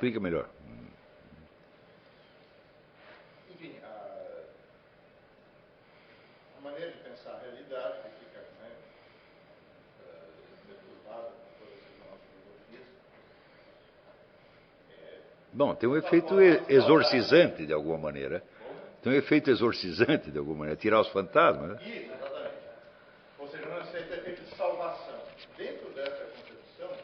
explica melhor. Enfim, a maneira de pensar a realidade que fica, né, deturpada com todas essas novas filosofias. Bom, tem um efeito exorcizante, de alguma maneira. Tem um efeito exorcizante, de alguma maneira, tirar os fantasmas. Né? Isso, exatamente. Ou seja, não é efeito de salvação. Dentro dessa concepção,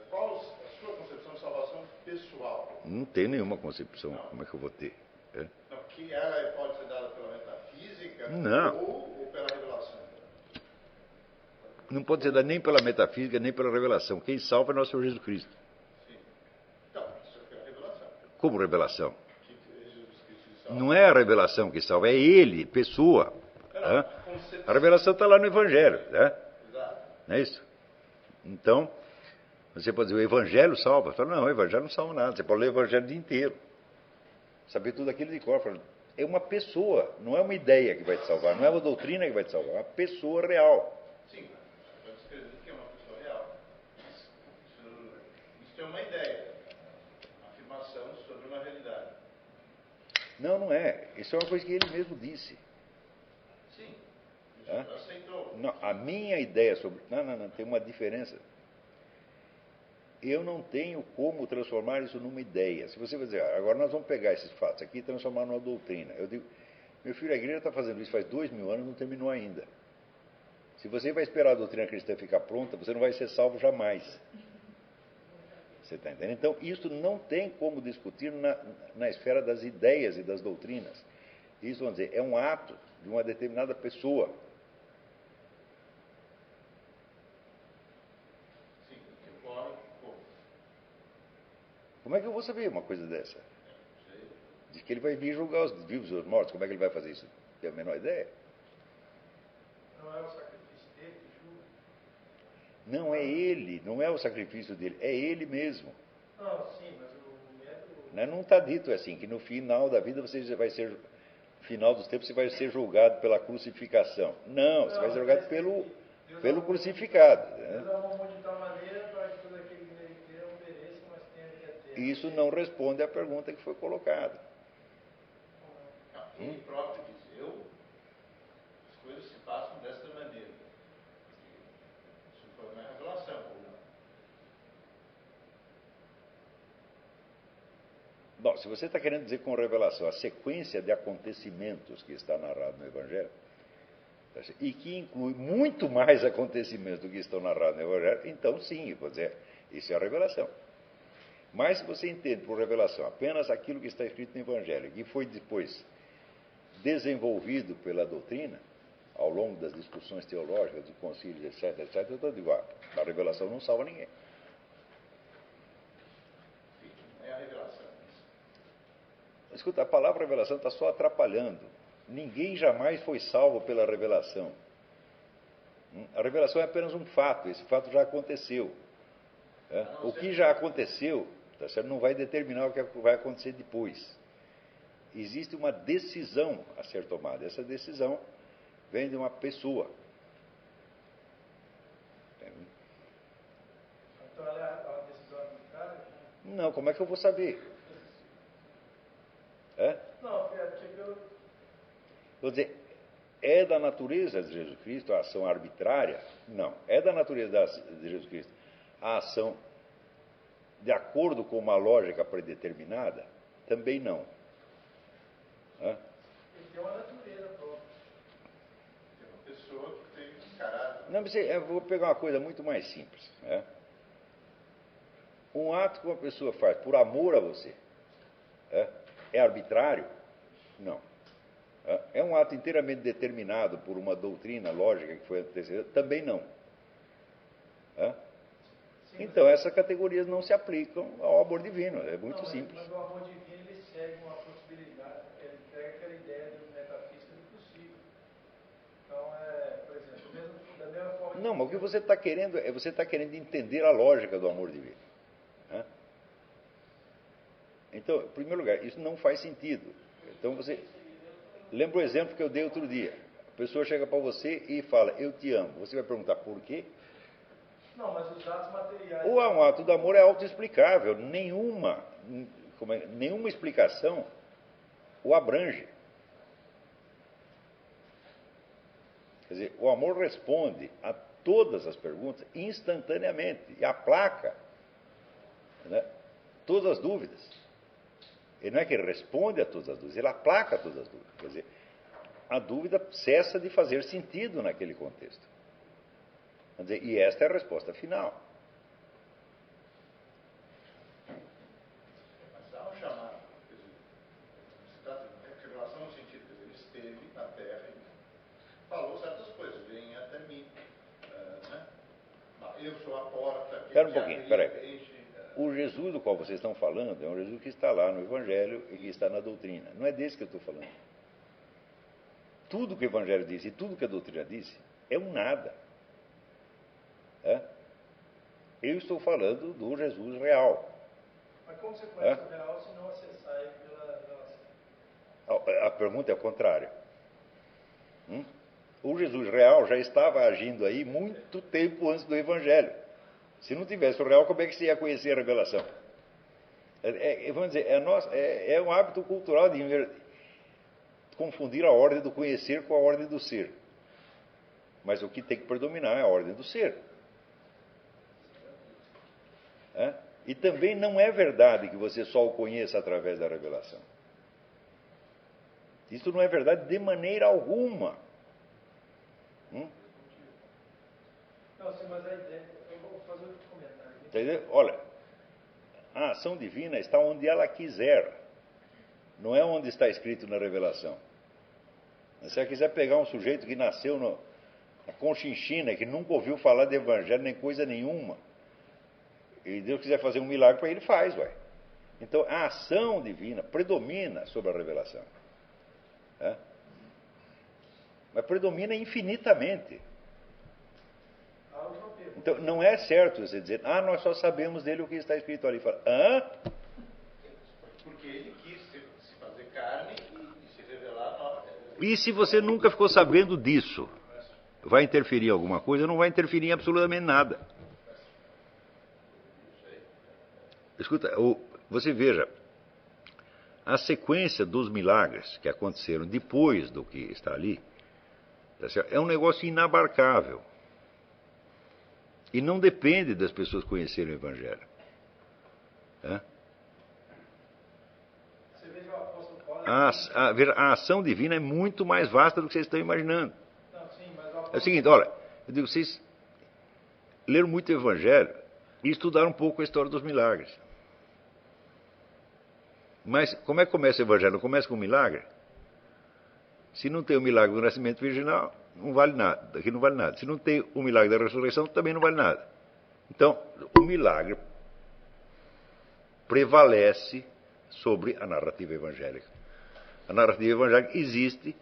qual a sua concepção de salvação pessoal? Não tem nenhuma concepção. Não. Como é que eu vou ter? É? Não, que ela pode ser dada pela metafísica ou pela revelação? Não pode ser dada nem pela metafísica, nem pela revelação. Quem salva é nosso Senhor Jesus Cristo. Sim. Então, isso é pela revelação. Como revelação? Jesus Cristo salva. Não é a revelação que salva, é Ele, pessoa. A revelação está lá no Evangelho. Né? Exato. Não é isso? Então, você pode dizer, o Evangelho salva. Fala, não, o Evangelho não salva nada. Você pode ler o Evangelho o dia inteiro. Saber tudo aquilo de cor. Fala, é uma pessoa, não é uma ideia que vai te salvar, não é uma doutrina que vai te salvar, é uma pessoa real. Sim, você pode escrever que é uma pessoa real. Isso é uma ideia, uma afirmação sobre uma realidade. Não, não é. Isso é uma coisa que ele mesmo disse. Sim, isso aceitou. Não, a minha ideia sobre... Não, tem uma diferença. Eu não tenho como transformar isso numa ideia. Se você vai dizer, agora nós vamos pegar esses fatos aqui e transformar numa doutrina. Eu digo, meu filho, a igreja está fazendo isso faz 2000 anos e não terminou ainda. Se você vai esperar a doutrina cristã ficar pronta, você não vai ser salvo jamais. Você está entendendo? Então, isso não tem como discutir na esfera das ideias e das doutrinas. Isso, vamos dizer, é um ato de uma determinada pessoa. Sim, que ocorre como? Como é que eu vou saber uma coisa dessa? Diz que ele vai vir julgar os vivos e os mortos. Como é que ele vai fazer isso? Tem a menor ideia? Não é o sacrifício dele que julga? Não é ele, não é o sacrifício dele, é ele mesmo. Não, sim, mas o método... Não está dito assim, que no final da vida você vai ser, no final dos tempos, você vai ser julgado pela crucificação. Não, você vai ser julgado pelo crucificado. Deus amou de tal maneira para que todo aquele que nele crê não pereça, mas tenha vida eterna. Isso não responde à pergunta que foi colocada. Ele próprio diz, as coisas se passam desta maneira. Isso foi uma revelação, ou não? Bom, se você está querendo dizer com revelação a sequência de acontecimentos que está narrado no Evangelho, e que inclui muito mais acontecimentos do que estão narrados no Evangelho, então sim, eu vou dizer, isso é a revelação. Mas se você entende por revelação apenas aquilo que está escrito no Evangelho, que foi depois desenvolvido pela doutrina, ao longo das discussões teológicas, dos concílios, etc., eu digo, a revelação não salva ninguém. É a revelação. Escuta, a palavra revelação está só atrapalhando. Ninguém jamais foi salvo pela revelação. A revelação é apenas um fato, esse fato já aconteceu. O que já aconteceu, tá certo? Não vai determinar o que vai acontecer depois. Existe uma decisão a ser tomada. Essa decisão vem de uma pessoa. Então ela é a decisão arbitrária? Não, como é que eu vou saber? Não, porque pelo... Vou dizer, é da natureza de Jesus Cristo a ação arbitrária? Não. É da natureza de Jesus Cristo a ação de acordo com uma lógica predeterminada? Também não. Ele tem uma natureza própria. É uma pessoa que tem um caráter. Não, eu vou pegar uma coisa muito mais simples. Um ato que uma pessoa faz por amor a você é arbitrário? Não. É um ato inteiramente determinado por uma doutrina lógica que foi antecedida? Também não. Então, essas categorias não se aplicam ao amor divino. É muito simples. Mas o amor divino ele segue uma possibilidade, ele pega aquela ideia do metafísica do possível. Então, por exemplo, da mesma forma. Não, mas o que você está querendo é você está querendo entender a lógica do amor divino. Então, em primeiro lugar, isso não faz sentido. Então você. Lembra o exemplo que eu dei outro dia? A pessoa chega para você e fala, eu te amo. Você vai perguntar por quê? Não, mas os atos materiais... O ato do amor é autoexplicável. Nenhuma explicação o abrange. Quer dizer, o amor responde a todas as perguntas instantaneamente e aplaca, né, todas as dúvidas. Ele não é que ele responde a todas as dúvidas, ele aplaca todas as dúvidas. Quer dizer, a dúvida cessa de fazer sentido naquele contexto. Quer dizer, e esta é a resposta final. Mas há um chamado, quer dizer, se trata de revelação no sentido, quer dizer, ele esteve na Terra e falou certas coisas, vem até mim, né? Eu sou a porta. Espera um pouquinho, espera aí. O Jesus do qual vocês estão falando é um Jesus que está lá no Evangelho e que está na doutrina. Não é desse que eu estou falando. Tudo que o Evangelho diz e tudo que a doutrina diz é um nada. Eu estou falando do Jesus real. Mas como você conhece o real se não acessar ele pela relação? A pergunta é o contrário. O Jesus real já estava agindo aí muito tempo antes do Evangelho. Se não tivesse o real, como é que você ia conhecer a revelação? Vamos dizer, é um hábito cultural de confundir a ordem do conhecer com a ordem do ser. Mas o que tem que predominar é a ordem do ser. E também não é verdade que você só o conheça através da revelação. Isso não é verdade de maneira alguma. Não, sim, mas a ideia... Eu vou fazer outro comentário aqui. Entendeu? Olha, a ação divina está onde ela quiser. Não é onde está escrito na revelação. Se você quiser pegar um sujeito que nasceu na Conchinchina, que nunca ouviu falar de evangelho nem coisa nenhuma, e Deus quiser fazer um milagre para ele, faz, ué. Então, a ação divina predomina sobre a revelação. Mas predomina infinitamente. Então, não é certo você dizer, nós só sabemos dele o que está escrito ali. Fala, Porque ele quis se fazer carne e se revelar. E se você nunca ficou sabendo disso, vai interferir em alguma coisa? Não vai interferir em absolutamente nada. Escuta, você veja, a sequência dos milagres que aconteceram depois do que está ali, é um negócio inabarcável. E não depende das pessoas conhecerem o Evangelho. Você veja o apóstolo Paulo... A ação divina é muito mais vasta do que vocês estão imaginando. Não, sim, mas o apóstolo... É o seguinte, olha, eu digo, vocês leram muito o Evangelho e estudaram um pouco a história dos milagres. Mas como é que começa o Evangelho? Não começa com um milagre? Se não tem o milagre do nascimento virginal, não vale nada. Aqui não vale nada. Se não tem o milagre da ressurreição, também não vale nada. Então, o milagre prevalece sobre a narrativa evangélica. A narrativa evangélica existe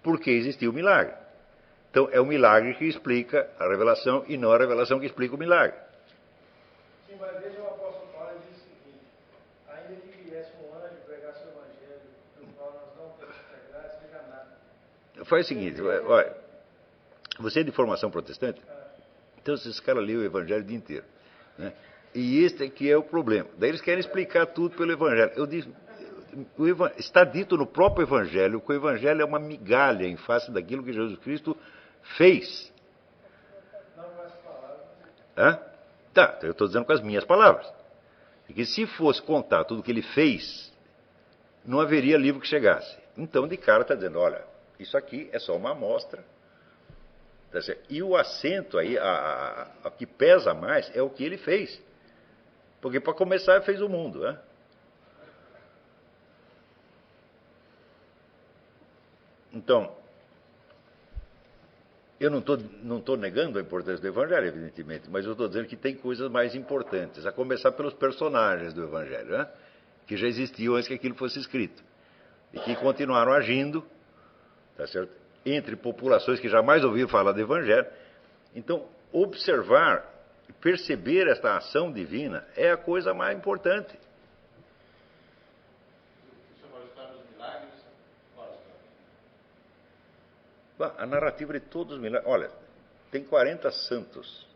porque existiu o milagre. Então, é o milagre que explica a revelação e não a revelação que explica o milagre. Sim, mas veja o apóstolo Paulo, ele diz o seguinte: ainda que viesse um anjo pregasse o evangelho, do qual nós não temos que pregar, seja nada. Faz o seguinte, olha, você é de formação protestante? Então esses caras lêem o Evangelho o dia inteiro. Né? E este aqui é o problema. Daí eles querem explicar tudo pelo Evangelho. Eu disse, está dito no próprio Evangelho que o Evangelho é uma migalha em face daquilo que Jesus Cristo fez. Não com as palavras. Tá, eu estou dizendo com as minhas palavras. Porque se fosse contar tudo que ele fez, não haveria livro que chegasse. Então, de cara está dizendo, olha, isso aqui é só uma amostra. Tá certo? E o acento aí, a que pesa mais, é o que ele fez. Porque, para começar, ele fez o mundo. Né? Então, eu não estou negando a importância do Evangelho, evidentemente, mas eu estou dizendo que tem coisas mais importantes, a começar pelos personagens do Evangelho, né? Que já existiam antes que aquilo fosse escrito. E que continuaram agindo, tá certo? Entre populações que jamais ouviram falar do Evangelho. Então, observar, perceber esta ação divina é a coisa mais importante. Sobre a história dos milagres, qual a história? A narrativa de todos os milagres. Olha, tem 40 santos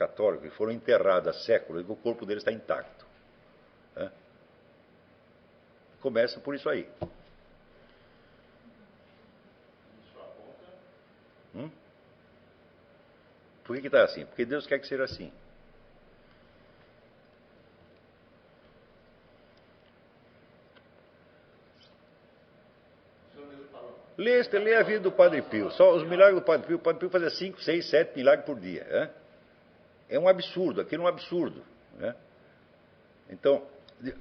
católicos que foram enterrados há séculos e o corpo deles está intacto. Né? Começa por isso aí. Por que está assim? Porque Deus quer que seja assim. Lê a vida do Padre Pio. Só os milagres do Padre Pio. O Padre Pio fazia 5, 6, 7 milagres por dia. Né? É um absurdo. Aquilo é um absurdo. Né? Então,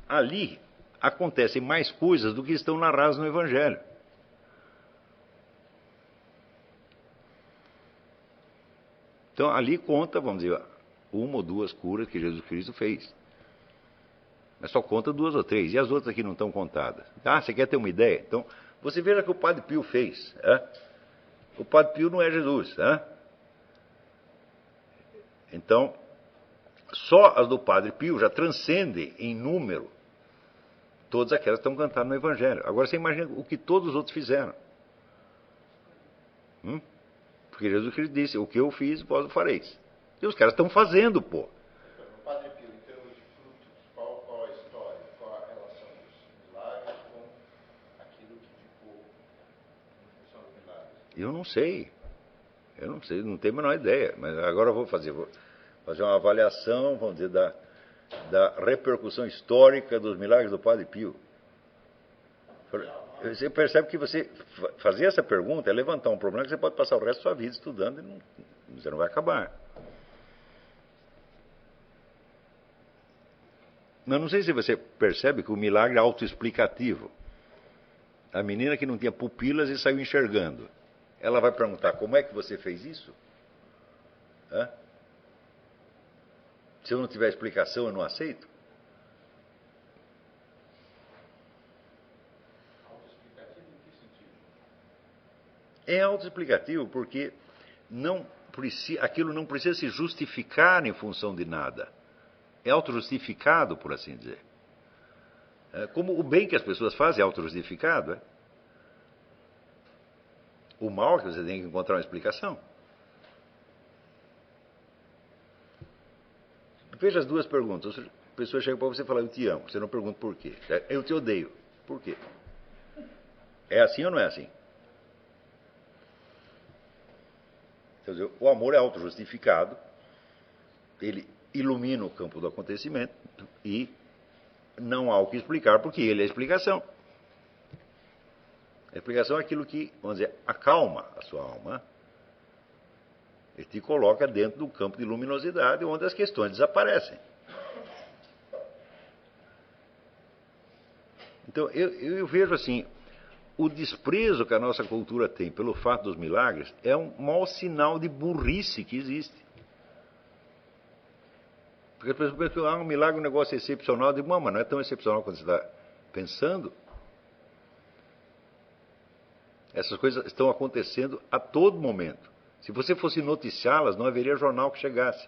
ali acontecem mais coisas do que estão narradas no Evangelho. Então, ali conta, vamos dizer, uma ou duas curas que Jesus Cristo fez. Mas só conta 2 ou 3. E as outras aqui não estão contadas. Ah, você quer ter uma ideia? Então, você veja o que o Padre Pio fez. O Padre Pio não é Jesus. Então, só as do Padre Pio já transcendem em número todas aquelas que estão cantadas no Evangelho. Agora você imagina o que todos os outros fizeram. Porque Jesus Cristo disse, o que eu fiz, vós o fareis. E os caras estão fazendo, pô. No Padre Pio, em termos de frutos, qual a história, qual a relação dos milagres com aquilo que ficou em função dos milagres? Eu não sei, não tenho a menor ideia. Mas agora eu vou fazer uma avaliação, vamos dizer, da repercussão histórica dos milagres do Padre Pio. Você percebe que você fazer essa pergunta é levantar um problema que você pode passar o resto da sua vida estudando e você não vai acabar. Mas não sei se você percebe que o milagre é autoexplicativo. A menina que não tinha pupilas e saiu enxergando. Ela vai perguntar, como é que você fez isso? Se eu não tiver explicação, eu não aceito? É autoexplicativo porque aquilo não precisa se justificar em função de nada. É autojustificado, por assim dizer. Como o bem que as pessoas fazem é autojustificado. O mal é que você tem que encontrar uma explicação. Veja as duas perguntas. A pessoa chega para você e fala, eu te amo. Você não pergunta por quê. Eu te odeio. Por quê? É assim ou não é assim? Quer dizer, o amor é autojustificado, ele ilumina o campo do acontecimento e não há o que explicar, porque ele é a explicação. A explicação é aquilo que, vamos dizer, acalma a sua alma. Ele te coloca dentro do campo de luminosidade, onde as questões desaparecem. Então, eu vejo assim, o desprezo que a nossa cultura tem pelo fato dos milagres é um mau sinal de burrice que existe. Porque as pessoas pensam que um milagre é um negócio excepcional. Eu digo, mas não é tão excepcional quanto você está pensando. Essas coisas estão acontecendo a todo momento. Se você fosse noticiá-las, não haveria jornal que chegasse.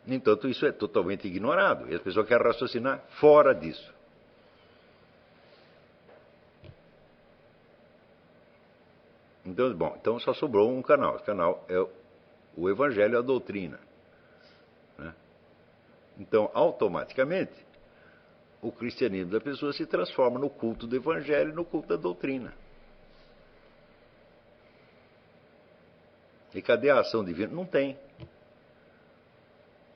No entanto, isso é totalmente ignorado. E as pessoas querem raciocinar fora disso. Então só sobrou um canal. Esse canal é o Evangelho e a doutrina. Né? Então, automaticamente, o cristianismo da pessoa se transforma no culto do Evangelho e no culto da doutrina. E cadê a ação divina? Não tem.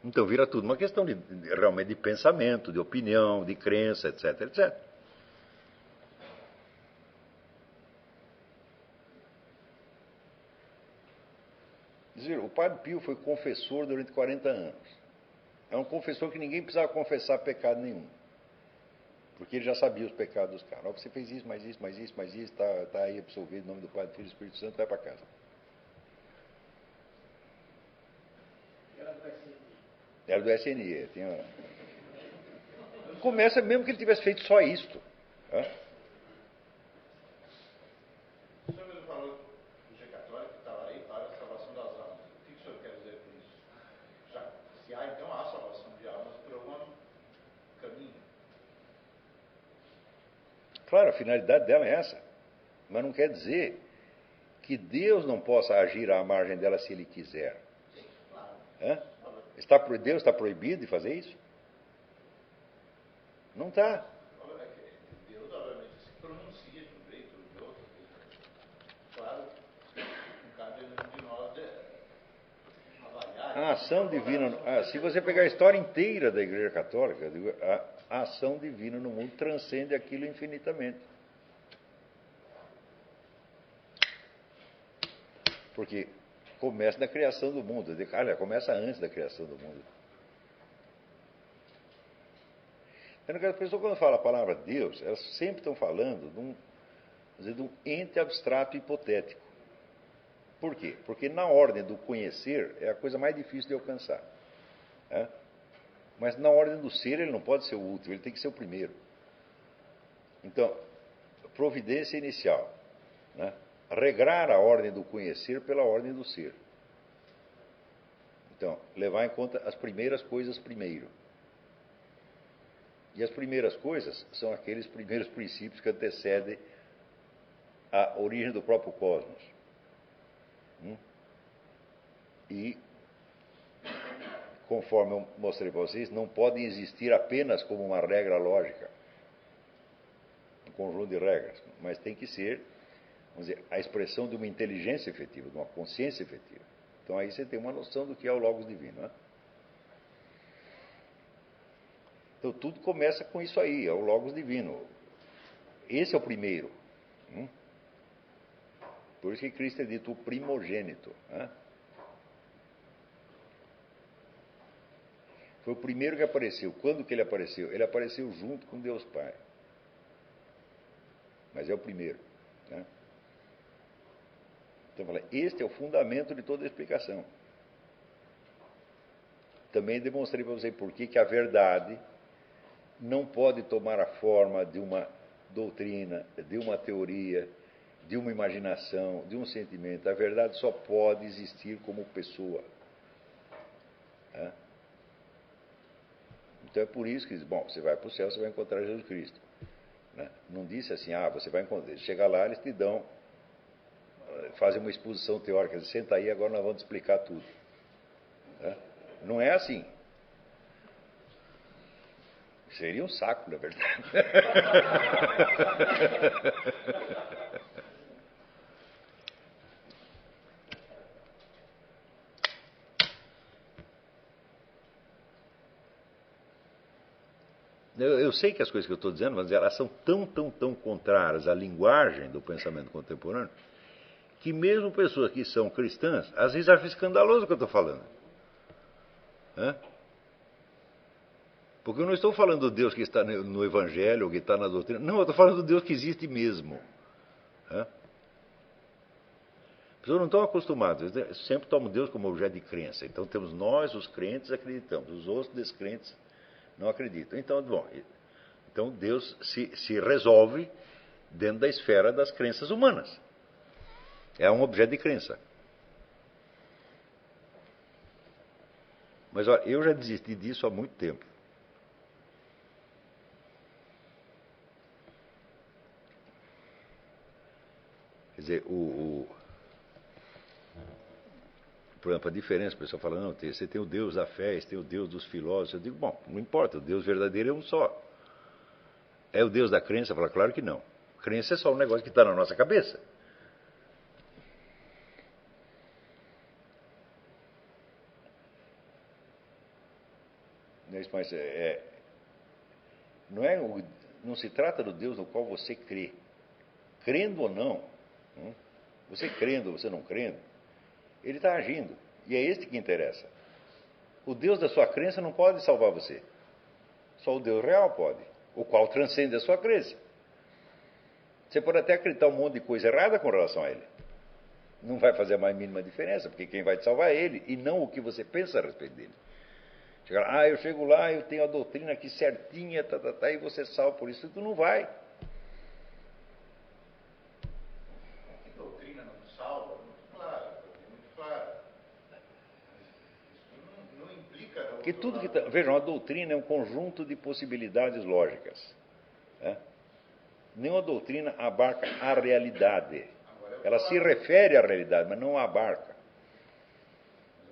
Então vira tudo uma questão realmente de pensamento, de opinião, de crença, etc, etc. O Padre Pio foi confessor durante 40 anos. É um confessor que ninguém precisava confessar pecado nenhum. Porque ele já sabia os pecados dos caras. Você fez isso, mais isso, mais isso, mais isso, está aí absolvido em nome do Pai, do Filho e do Espírito Santo, vai para casa. Era do SNI. Começa mesmo que ele tivesse feito só isto. O senhor mesmo falou do G católico que estava aí para a salvação das almas. O que o senhor quer dizer com isso? Se há, então, há salvação de almas por algum caminho? Claro, a finalidade dela é essa. Mas não quer dizer que Deus não possa agir à margem dela se Ele quiser. Sim, claro. Deus está proibido de fazer isso? Não está. Deus, obviamente, se pronuncia de um jeito ou de outro. Claro, não cabe nenhum de nós avaliar. A ação divina, se você pegar a história inteira da Igreja Católica, eu digo, a ação divina no mundo transcende aquilo infinitamente. Porque começa na criação do mundo. Olha, começa antes da criação do mundo. As pessoas, quando falam a palavra Deus, elas sempre estão falando de um ente abstrato hipotético. Por quê? Porque na ordem do conhecer é a coisa mais difícil de alcançar. Mas na ordem do ser ele não pode ser o último, ele tem que ser o primeiro. Então, providência inicial. Regrar a ordem do conhecer pela ordem do ser. Então, levar em conta as primeiras coisas primeiro. E as primeiras coisas são aqueles primeiros princípios que antecedem a origem do próprio cosmos. E, conforme eu mostrei para vocês, não podem existir apenas como uma regra lógica, um conjunto de regras, mas tem que ser, vamos dizer, a expressão de uma inteligência efetiva, de uma consciência efetiva. Então aí você tem uma noção do que é o Logos Divino. Então tudo começa com isso aí, é o Logos Divino. Esse é o primeiro. Por isso que Cristo é dito o primogênito. Foi o primeiro que apareceu. Quando que ele apareceu? Ele apareceu junto com Deus Pai. Mas é o primeiro. Então, este é o fundamento de toda a explicação. Também demonstrei para você por que a verdade não pode tomar a forma de uma doutrina, de uma teoria, de uma imaginação, de um sentimento. A verdade só pode existir como pessoa. Então é por isso que diz, bom, você vai para o céu, você vai encontrar Jesus Cristo. Não disse assim, você vai encontrar. Chega lá, eles te dão, fazem uma exposição teórica, diz, senta aí, agora nós vamos te explicar tudo. Não é assim. Seria um saco, na verdade. Eu sei que as coisas que eu estou dizendo, mas elas são tão contrárias à linguagem do pensamento contemporâneo, que mesmo pessoas que são cristãs, às vezes acham escandaloso o que eu estou falando. Porque eu não estou falando do Deus que está no Evangelho, ou que está na doutrina. Não, eu estou falando do Deus que existe mesmo. As pessoas não estão acostumadas, sempre tomam Deus como objeto de crença. Então temos nós, os crentes, acreditamos, os outros descrentes não acreditam. Então Deus se resolve dentro da esfera das crenças humanas. É um objeto de crença. Mas olha, eu já desisti disso há muito tempo. Quer dizer, por exemplo, a diferença, o pessoal fala, não, você tem o Deus da fé, você tem o Deus dos filósofos. Eu digo, bom, não importa, o Deus verdadeiro é um só. É o Deus da crença? Fala, claro que não. Crença é só um negócio que está na nossa cabeça. Mas não se trata do Deus no qual você crê. Crendo ou não, você crendo ou você não crendo, ele está agindo. E é este que interessa. O Deus da sua crença não pode salvar você. Só o Deus real pode, o qual transcende a sua crença. Você pode até acreditar um monte de coisa errada com relação a ele. Não vai fazer a mais mínima diferença, porque quem vai te salvar é ele, e não o que você pensa a respeito dele. Eu chego lá, eu tenho a doutrina aqui certinha, e você salva por isso. Tu não vai. A doutrina não salva, muito clara, muito clara. Isso não implica... Porque tudo que vejam, a doutrina é um conjunto de possibilidades lógicas. Nenhuma doutrina abarca a realidade. Agora é Ela se refere à realidade, mas não a abarca.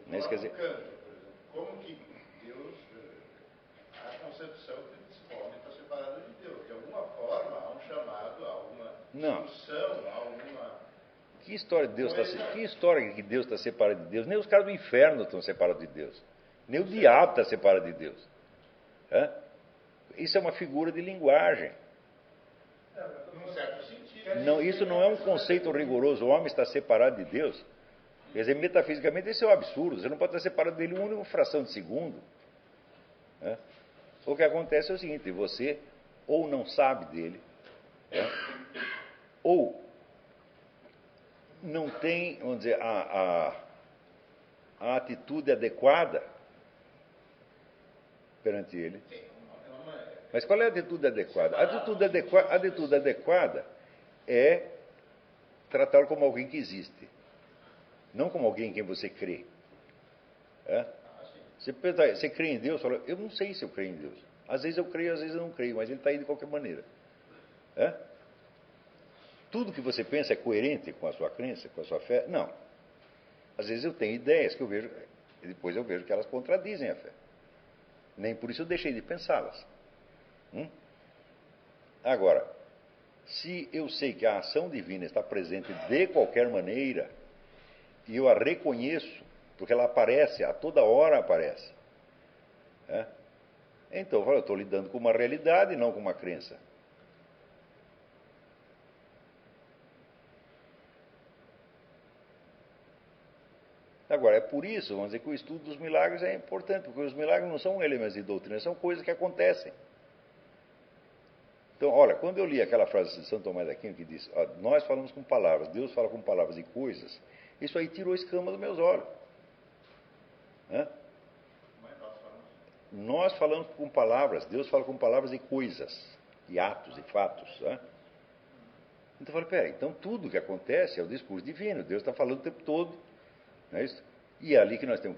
Mas, quer dizer, Kant, por exemplo, como que Deus, a concepção que esse homem está separado de Deus. De alguma forma, há um chamado, há uma discussão, há alguma... que história que Deus está separado de Deus? Nem os caras do inferno estão separados de Deus. Nem o diabo está separado de Deus. Hã? Isso é uma figura de linguagem. Num certo sentido. Não, isso não é um conceito rigoroso. O homem está separado de Deus. Quer dizer, metafisicamente isso é um absurdo. Você não pode estar separado dele uma única fração de segundo. Hã? O que acontece é o seguinte: você ou não sabe dele, ou não tem, vamos dizer, a atitude adequada perante ele. Mas qual é a atitude adequada? A atitude adequada é tratá-lo como alguém que existe, não como alguém em quem você crê. Você crê em Deus? Fala, eu não sei se eu creio em Deus. Às vezes eu creio, às vezes eu não creio, mas ele está aí de qualquer maneira. Tudo que você pensa é coerente com a sua crença, com a sua fé? Não. Às vezes eu tenho ideias que eu vejo, e depois eu vejo que elas contradizem a fé. Nem por isso eu deixei de pensá-las. Agora, se eu sei que a ação divina está presente de qualquer maneira, e eu a reconheço, porque ela aparece, a toda hora aparece, então eu estou lidando com uma realidade e não com uma crença. Agora, é por isso, vamos dizer, que o estudo dos milagres é importante, porque os milagres não são elementos de doutrina, são coisas que acontecem. Então, olha, quando eu li aquela frase de São Tomás de Aquino que diz, nós falamos com palavras, Deus fala com palavras e coisas, isso aí tirou escama dos meus olhos. Nós falamos com palavras, Deus fala com palavras e coisas, e atos e fatos. Então eu falei, peraí, então tudo que acontece é o discurso divino, Deus está falando o tempo todo. Não é isso? E é ali que nós temos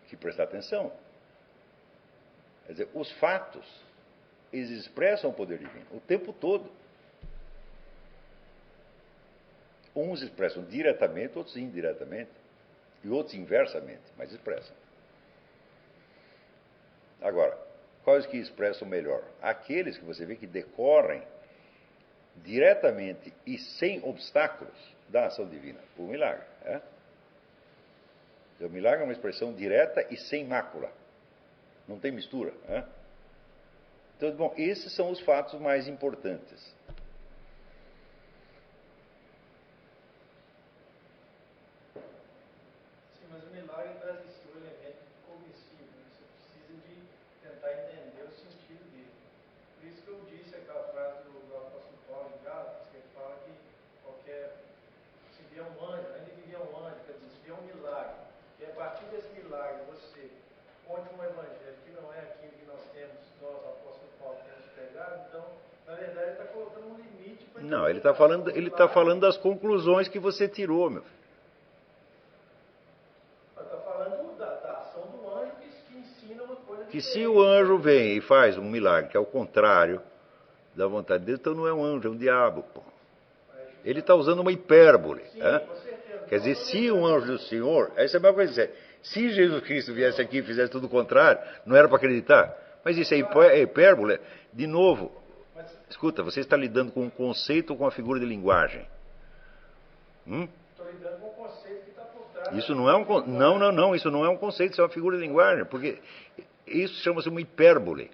que prestar atenção. Quer dizer, os fatos, eles expressam o poder divino o tempo todo. Uns expressam diretamente, outros indiretamente, e outros inversamente, mas expressam. Agora, quais que expressam melhor? Aqueles que você vê que decorrem diretamente e sem obstáculos da ação divina, o milagre. O milagre é uma expressão direta e sem mácula. Não tem mistura. Então, bom, esses são os fatos mais importantes. Sim, mas o milagre traz em si o elemento cognoscível. Você precisa de tentar entender o sentido dele. Por isso que eu disse aquela frase do apóstolo Paulo em Gálatas, que ele fala que se vier um anjo, ainda que vier um anjo, quer dizer, se vier um milagre, e a partir desse milagre você conte um evangelho que não é aquilo que nós apóstolo Paulo, temos pregado, então, na verdade, ele está colocando um limite para... Não, ele está falando das conclusões que você tirou, meu filho. Está falando da ação do anjo que ensina uma coisa Que diferente. se o anjo vem e faz um milagre que é o contrário da vontade de Deus, então não é um anjo, é um diabo. Pô. Ele está usando uma hipérbole. Sim, com certeza. Quer dizer, se um anjo do Senhor... Essa é a mesma coisa. Se Jesus Cristo viesse aqui e fizesse tudo o contrário, não era para acreditar. Mas isso é hipérbole. De novo, escuta, você está lidando com um conceito ou com uma figura de linguagem? Estou lidando com um conceito que está por trás. Isso não é Não, isso não é um conceito, isso é uma figura de linguagem, porque isso chama-se uma hipérbole.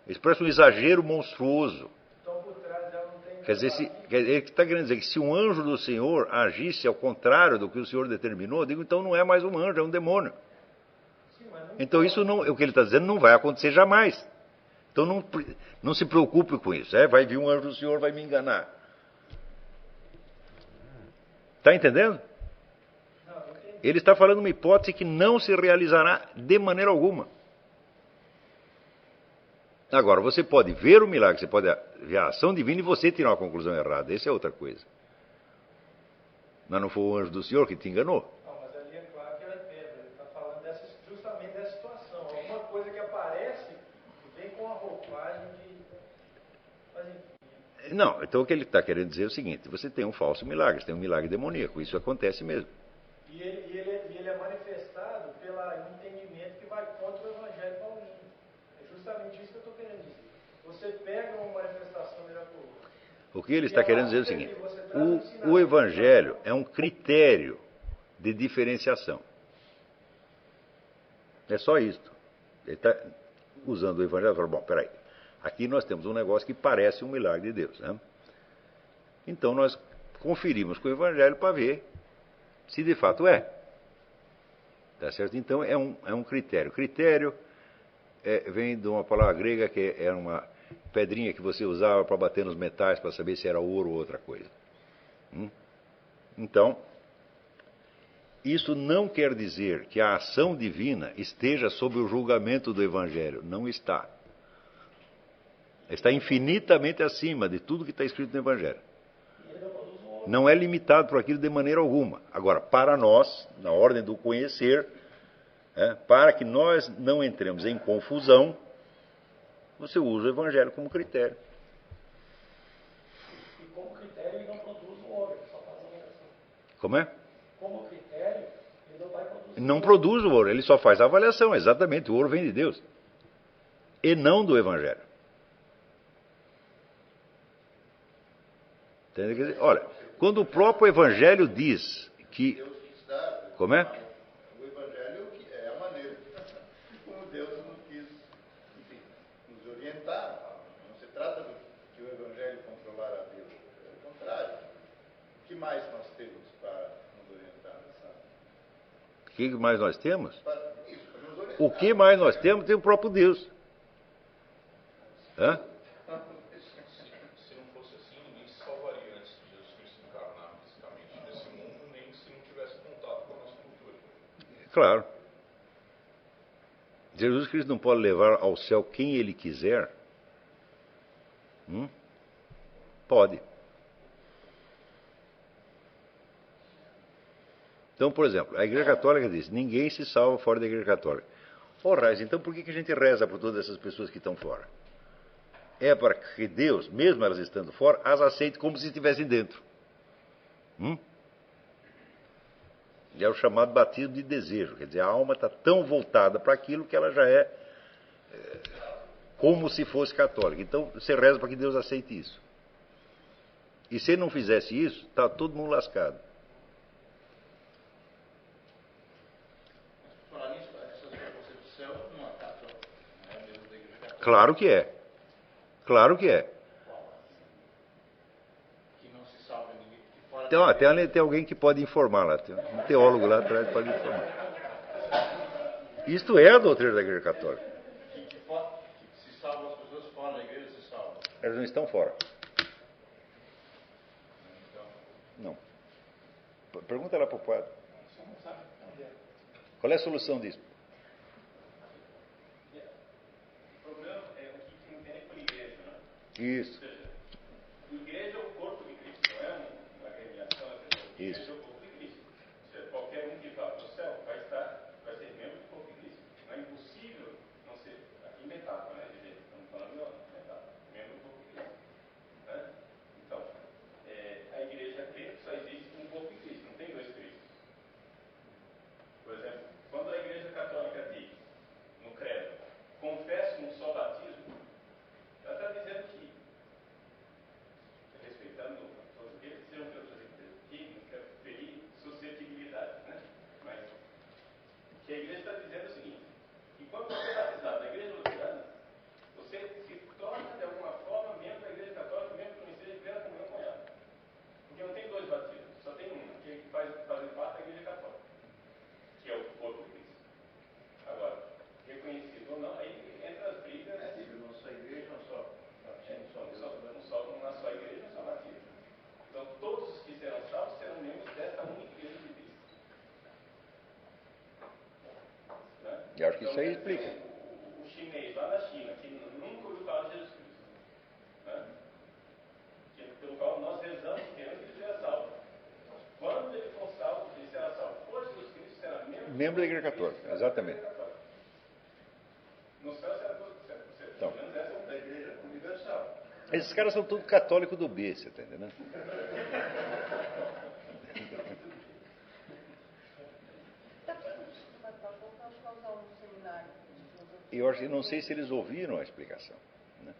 Expressa um exagero monstruoso. Então, por trás dela não tem... Quer dizer, ele está querendo dizer que se um anjo do Senhor agisse ao contrário do que o Senhor determinou, eu digo, então não é mais um anjo, é um demônio. Sim, mas não... Então isso não, o que ele está dizendo não vai acontecer jamais. Então não se preocupe com isso. Vai vir um anjo do Senhor, vai me enganar. Está entendendo? Não, eu entendi. Ele está falando uma hipótese que não se realizará de maneira alguma. Agora, você pode ver o milagre, você pode ver a ação divina e você tirar uma conclusão errada. Essa é outra coisa. Mas não foi o anjo do Senhor que te enganou? Não, mas ali é claro que ela é pedra. Ele está falando justamente dessa situação. Alguma coisa que aparece e vem com a roupagem de... Mas enfim. Não, então o que ele está querendo dizer é o seguinte: você tem um falso milagre, você tem um milagre demoníaco, isso acontece mesmo. E ele é manifestado pelo entendimento que vai contra o Evangelho paulino. É justamente isso que eu estou querendo dizer. Você pega uma manifestação miraculosa. O que ele está querendo dizer é o seguinte: o Evangelho é um critério de diferenciação. É só isto. Ele está usando o Evangelho e falando: bom, peraí, aqui nós temos um negócio que parece um milagre de Deus, né? Então nós conferimos com o Evangelho para ver se de fato é. Tá certo? Então é um critério. Critério vem de uma palavra grega que era uma pedrinha que você usava para bater nos metais para saber se era ouro ou outra coisa. Então, isso não quer dizer que a ação divina esteja sob o julgamento do Evangelho. Não está. Está infinitamente acima de tudo que está escrito no Evangelho. Não é limitado por aquilo de maneira alguma. Agora, para nós, na ordem do conhecer, para que nós não entremos em confusão, você usa o Evangelho como critério. E como critério ele não produz o ouro, ele só faz a avaliação. Como é? Como critério, ele não vai produzir. Não produz o ouro, ele só faz a avaliação, exatamente. O ouro vem de Deus. E não do Evangelho. Entende? Quer dizer, olha, quando o próprio Evangelho diz que. Deus quis dar. Como é? O Evangelho é a maneira como Deus nos quis, enfim, nos orientar. Não se trata de que o Evangelho controlar a Deus. É o contrário. O que mais nós temos para nos orientar? O que mais nós temos? Para nos orientar. O que mais nós temos tem o próprio Deus. Hã? Se não fosse assim, ninguém se salvaria antes de Jesus Cristo encarnar fisicamente nesse mundo, nem se não tivesse contato com a nossa cultura. Claro. Jesus Cristo não pode levar ao céu quem ele quiser? Pode. Então, por exemplo, a Igreja Católica diz: ninguém se salva fora da Igreja Católica. Ora, então por que a gente reza por todas essas pessoas que estão fora? É para que Deus, mesmo elas estando fora, as aceite como se estivessem dentro. E é o chamado batismo de desejo. Quer dizer, a alma está tão voltada para aquilo que ela já é como se fosse católica. Então, você reza para que Deus aceite isso. E se ele não fizesse isso, está todo mundo lascado. Falar nisso, essas coisas do céu não atacam Deus da Igreja Católica. Claro que é. Claro que é. Que não se salva ninguém. Que fora Então, tem alguém que pode informar lá. Tem um teólogo lá atrás que pode informar. Isto é a doutrina da Igreja Católica. que se salvam as pessoas fora da igreja, se salvam. Elas não estão fora. Então, Não. Pergunta lá para o padre. Você não sabe responder. Qual é a solução disso? O problema é o que se entende por igreja, né? Isso. Ou seja, igreja é o corpo de Cristo, não é uma agremiação, igreja Isso. é o corpo de Cristo. Ou seja, qualquer um que vá para o céu vai ser membro do corpo de Cristo. Não é impossível não ser, aqui metáfora, né, de jeito, estamos falando de metáfora, membro do corpo de Cristo. Né? Então, a igreja crê que só existe um corpo de Cristo, não tem dois Cristos. Por exemplo, quando a igreja católica diz, no credo, confesso um só batismo, ela está dizendo que, respeitando todos aqueles que sejam pessoas que nunca ferir suscetibilidade, né? Mas o que a igreja está dizendo é o seguinte, que quando você é batizado na igreja luterana, você se torna de alguma forma membro da igreja católica, mesmo que não esteja em plena comunhão com ela. Porque não tem dois batismos, só tem um, que é que faz parte da igreja católica, que é o corpo de Cristo. Agora, reconhecido ou não, aí entra as brigas. não só igreja, não só Uma só igreja, um só batismo. Então, todos os que serão salvos serão membros desta única igreja de Cristo. Né? Eu acho que isso aí Então, explica. O chinês lá na China, que nunca ouviu falar de Jesus Cristo, né? Pelo qual nós rezamos, queremos que ele seja salvo. Quando ele for salvo, ele será salvo. Por Jesus Cristo será Membro da Igreja Católica, exatamente. No céu será todo certo. Então. Pelo menos essa é uma da igreja universal. Esses caras são tudo católico do B, você está entendendo? Eu não sei se eles ouviram a explicação. Né?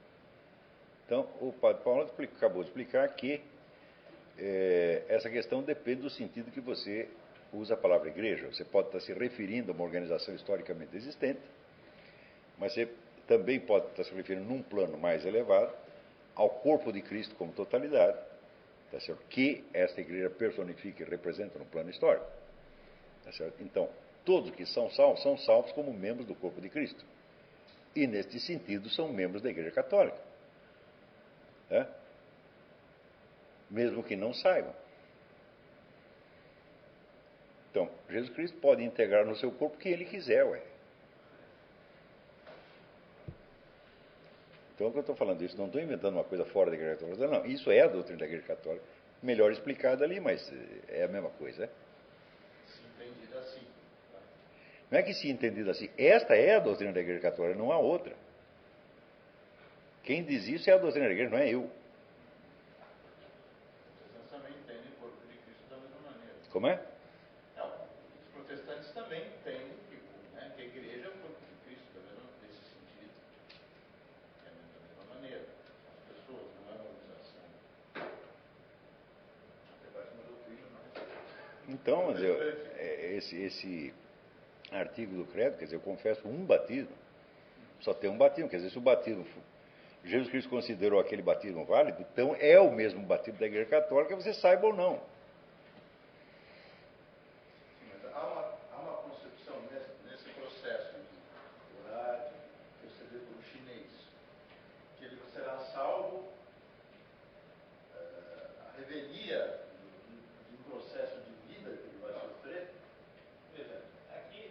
Então, o padre Paulo acabou de explicar que essa questão depende do sentido que você usa a palavra igreja. Você pode estar se referindo a uma organização historicamente existente, mas você também pode estar se referindo num plano mais elevado ao corpo de Cristo como totalidade, tá certo? Que esta igreja personifica e representa no plano histórico. Tá certo? Então, todos que são salvos como membros do corpo de Cristo. E, neste sentido, são membros da Igreja Católica. Né? Mesmo que não saibam. Então, Jesus Cristo pode integrar no seu corpo o que ele quiser, ué. Então, quando eu estou falando isso, não estou inventando uma coisa fora da Igreja Católica. Não, isso é a doutrina da Igreja Católica. Melhor explicada ali, mas é a mesma coisa. Se entendida assim. Não é que se entendido assim. Esta é a doutrina da Igreja Católica, não há outra. Quem diz isso é a doutrina da Igreja, não é eu. Os protestantes também entendem o corpo de Cristo da mesma maneira. Como é? Não, os protestantes também entendem que a igreja é o corpo de Cristo, nesse sentido. É da mesma maneira. As pessoas, não é uma organização. Até parece uma doutrina, mas... Então, esse artigo do credo, quer dizer, eu confesso um batismo, só tem um batismo, quer dizer, se o batismo, Jesus Cristo considerou aquele batismo válido, então é o mesmo batismo da Igreja Católica, você saiba ou não. Sim, mas há uma concepção nesse processo de orar, de receber pelo chinês, que ele será salvo, a revelia de um processo de vida que ele vai sofrer. Veja, aqui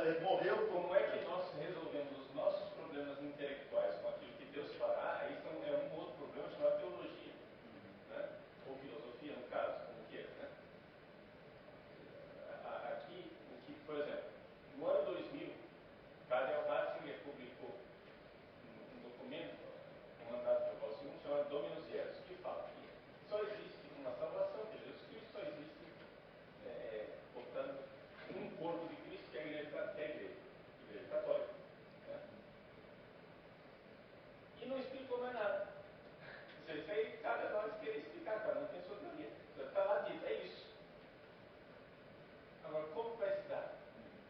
Ele morreu como é que nós resolvemos os nossos problemas intelectuais com aquilo que Deus fará, aí é um outro problema chamado teologia, né? Ou filosofia, no caso, como queira, né? Aqui, por exemplo, no ano 2000, Karl Ratzinger publicou um documento, mandado por Paulo II, chamado Dominus Jesus, que fala que só existe uma salvação, que Jesus Cristo só existe, portanto, um corpo de Cristo que é a igreja católica. Né? E não explicou mais nada. Isso aí cabe a nós querer explicar, cada um tem sua teoria. Está lá dito, é isso. Agora, como vai se dar?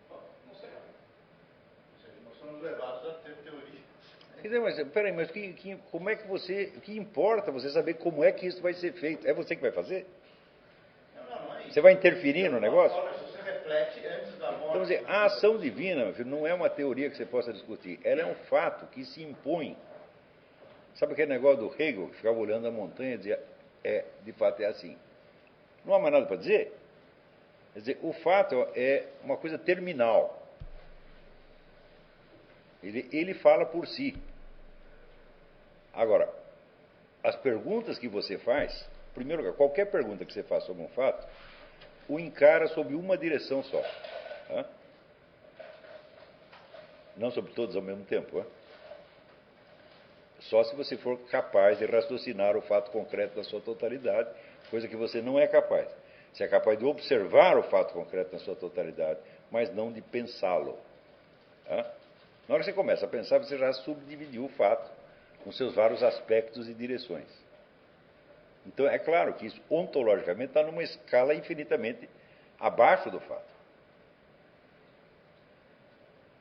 Bom, não sei lá. Ou seja, nós somos levados a ter teoria. Quer dizer, mas peraí, mas como é que o que importa você saber como é que isso vai ser feito? É você que vai fazer? Não é isso. Você vai interferir no negócio? Isso se reflete antes da morte. Então, quer dizer, a ação divina, meu filho, não é uma teoria que você possa discutir, ela é um fato que se impõe. Sabe aquele negócio do Hegel, que ficava olhando a montanha e dizia, de fato é assim. Não há mais nada para dizer? Quer dizer, o fato é uma coisa terminal. Ele fala por si. Agora, as perguntas que você faz, em primeiro lugar, qualquer pergunta que você faça sobre um fato, o encara sob uma direção só. Tá? Não sobre todos ao mesmo tempo. Tá? Só se você for capaz de raciocinar o fato concreto na sua totalidade, coisa que você não é capaz. Você é capaz de observar o fato concreto na sua totalidade, mas não de pensá-lo. Tá? Na hora que você começa a pensar, você já subdividiu o fato com seus vários aspectos e direções. Então, é claro que isso, ontologicamente, está numa escala infinitamente abaixo do fato.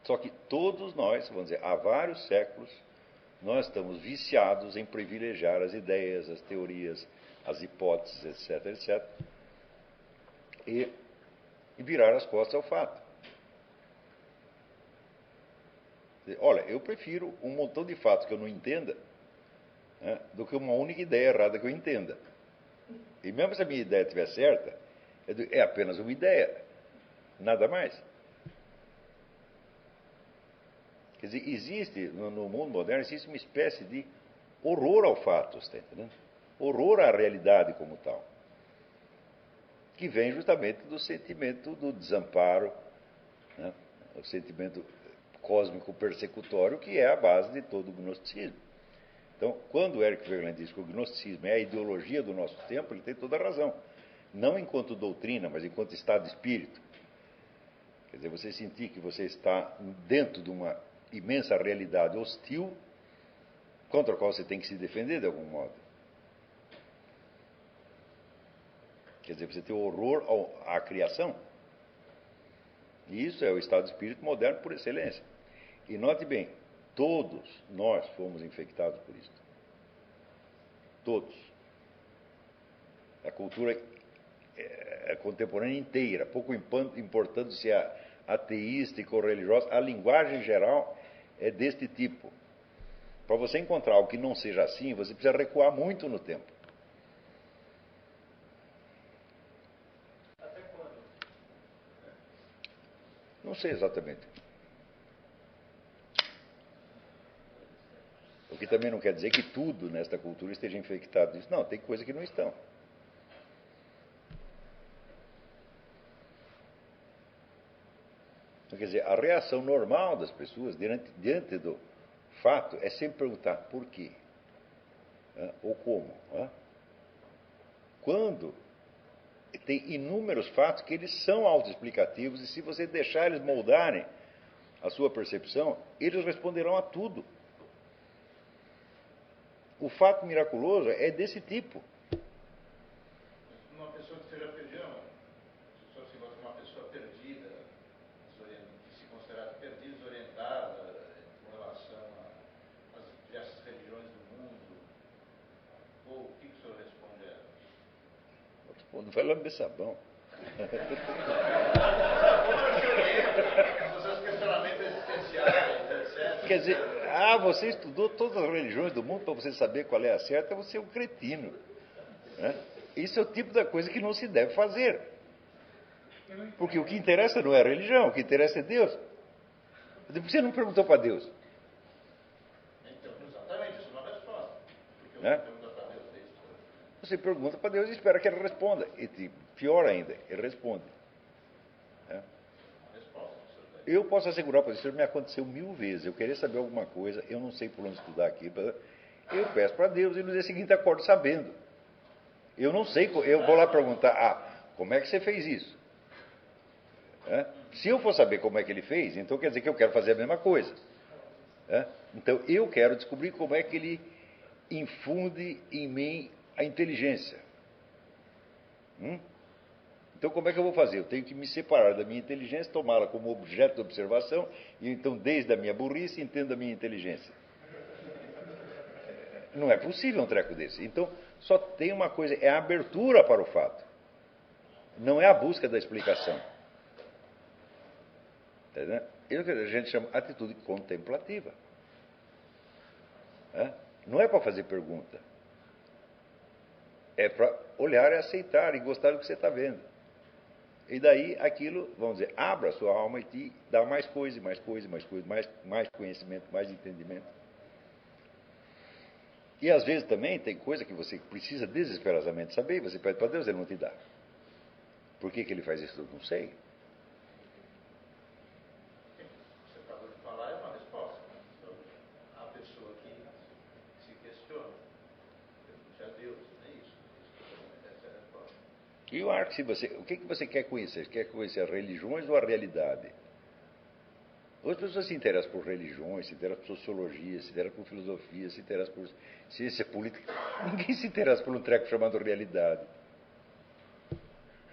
Só que todos nós, vamos dizer, há vários séculos, nós estamos viciados em privilegiar as ideias, as teorias, as hipóteses, etc., etc., e virar as costas ao fato. Olha, eu prefiro um montão de fatos que eu não entenda, né, do que uma única ideia errada que eu entenda. E mesmo se a minha ideia estiver certa, é apenas uma ideia, nada mais. Quer dizer, existe, no mundo moderno, existe uma espécie de horror ao fato, está entendendo? Horror à realidade como tal. Que vem justamente do sentimento do desamparo, né? O sentimento cósmico persecutório, que é a base de todo o gnosticismo. Então, quando o Eric Wegener diz que o gnosticismo é a ideologia do nosso tempo, ele tem toda a razão. Não enquanto doutrina, mas enquanto estado de espírito. Quer dizer, você sentir que você está dentro de uma imensa realidade hostil, contra a qual você tem que se defender de algum modo. Quer dizer, você tem horror à criação. E isso é o estado de espírito moderno por excelência. E note bem, todos nós fomos infectados por isso. Todos. A cultura contemporânea inteira, pouco importando se é ateística ou religiosa, a linguagem geral é deste tipo. Para você encontrar algo que não seja assim, você precisa recuar muito no tempo. Até quando? Não sei exatamente. O que também não quer dizer que tudo nesta cultura esteja infectado disso. Não, tem coisas que não estão. Então, quer dizer, a reação normal das pessoas diante do fato é sempre perguntar por quê? Ou como? Quando tem inúmeros fatos que eles são autoexplicativos e se você deixar eles moldarem a sua percepção, eles responderão a tudo. O fato miraculoso é desse tipo. Uma pessoa que seja perdida, se você gosta de uma pessoa perdida, que se considera perdida, desorientada com relação às diversas religiões do mundo, ou o que o senhor responde a ela? Eu respondo, vai lamber sabão. Os seus questionamentos existenciais, etc. Quer dizer, você estudou todas as religiões do mundo para você saber qual é a certa, você é um cretino. Né? Isso é o tipo da coisa que não se deve fazer. Porque o que interessa não é a religião, o que interessa é Deus. Você não perguntou para Deus. Então, exatamente, isso é uma resposta. Porque eu Né? pergunto para Deus isso. Você pergunta para Deus e espera que ele responda. E pior ainda, ele responde. Né? Eu posso assegurar para você, isso me aconteceu 1000 vezes. Eu queria saber alguma coisa, eu não sei por onde estudar aqui. Eu peço para Deus e no dia seguinte acordo sabendo. Eu não sei, eu vou lá perguntar, como é que você fez isso? Se eu for saber como é que ele fez, então quer dizer que eu quero fazer a mesma coisa. Então eu quero descobrir como é que ele infunde em mim a inteligência. Então como é que eu vou fazer? Eu tenho que me separar da minha inteligência, tomá-la como objeto de observação, e então desde a minha burrice entendo a minha inteligência. Não é possível um treco desse. Então só tem uma coisa, é a abertura para o fato. Não é a busca da explicação. Entendeu? Isso que a gente chama atitude contemplativa. Não é para fazer pergunta. É para olhar e aceitar e gostar do que você está vendo. E daí aquilo, vamos dizer, abra a sua alma e te dá mais coisa, mais coisa, mais coisa, mais conhecimento, mais entendimento. E às vezes também tem coisa que você precisa desesperadamente saber, e você pede para Deus, Ele não te dá. Por que ele faz isso? Eu não sei. Você acabou de falar, é uma resposta. Então, a pessoa que se questiona, pergunte a Deus, não é isso? Essa é a resposta. E eu acho que o que você quer conhecer? Você quer conhecer as religiões ou a realidade? As pessoas se interessam por religiões, se interessam por sociologia, se interessam por filosofia, se interessam por ciência política. Ninguém se interessa por um treco chamado realidade.